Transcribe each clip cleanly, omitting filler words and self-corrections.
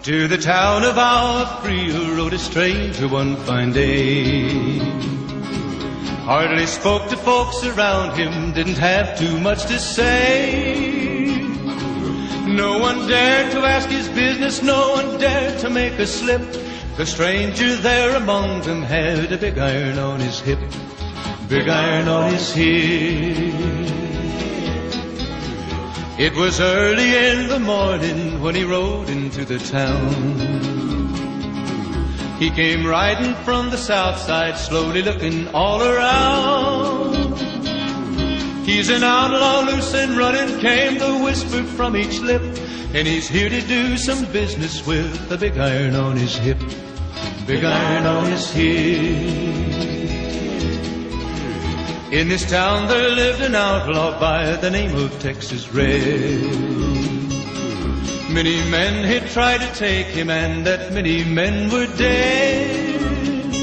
To the town of our free rode a stranger one fine day. Hardly spoke to folks around him, didn't have too much to say. No one dared to ask his business, no one dared to make a slip. The stranger there among them had a big iron on his hip, big iron on his hip. It was early in the morning when he rode into the town. He came riding from the south side, slowly looking all around. He's an outlaw, loose and running, came the whisper from each lip, and he's here to do some business with a big iron on his hip, big iron on his hip. In this town there lived an outlaw by the name of Texas Red. Many men had tried to take him, and that many men were dead.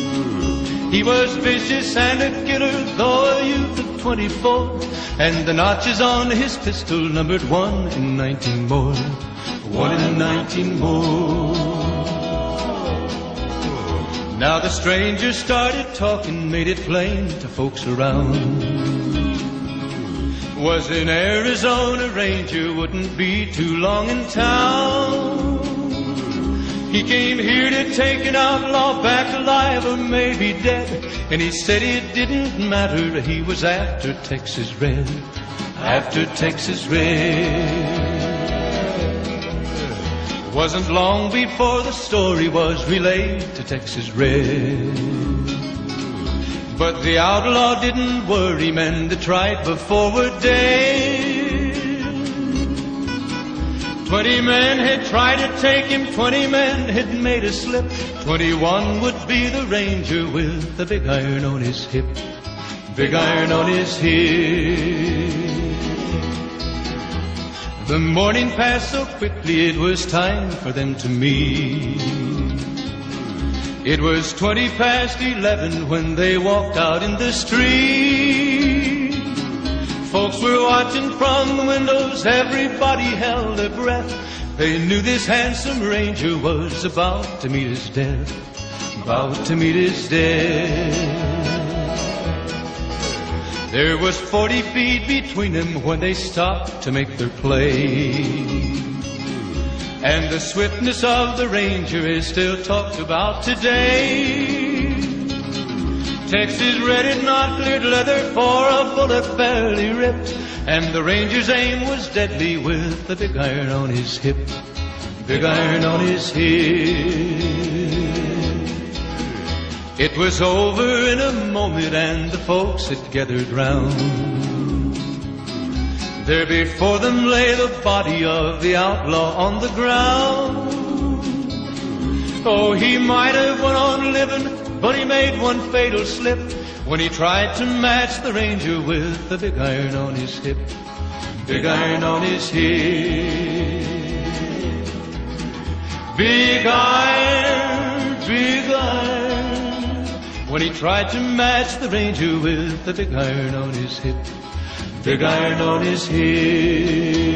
He was vicious and a killer, though a youth of 24, and the notches on his pistol numbered 1 in 19 more, 1 in 19 more. Now the stranger started talking, made it plain to folks around. Was an Arizona Ranger, wouldn't be too long in town. He came here to take an outlaw back alive or maybe dead, and he said it didn't matter, he was after Texas Red, after Texas Red. Wasn't long before the story was relayed to Texas Red. But the outlaw didn't worry, men that tried before were dead. 20 men had tried to take him, 20 men had made a slip. 21 would be the Ranger with the big iron on his hip, big iron on his hip. The morning passed so quickly, it was time for them to meet. It was 20 past 11 when they walked out in the street. Folks were watching from the windows, everybody held their breath. They knew this handsome Ranger was about to meet his death, about to meet his death. There was 40 feet between them when they stopped to make their play. And the swiftness of the Ranger is still talked about today. Texas Red had not cleared leather for a bullet fairly ripped, and the Ranger's aim was deadly with the big iron on his hip, big iron on his hip. It was over in a moment and the folks had gathered round. There before them lay the body of the outlaw on the ground. Oh, he might have went on living, but he made one fatal slip when he tried to match the Ranger with the big iron on his hip, big iron on his hip. Big iron, big iron, when he tried to match the Ranger with the big iron on his hip, big iron on his hip.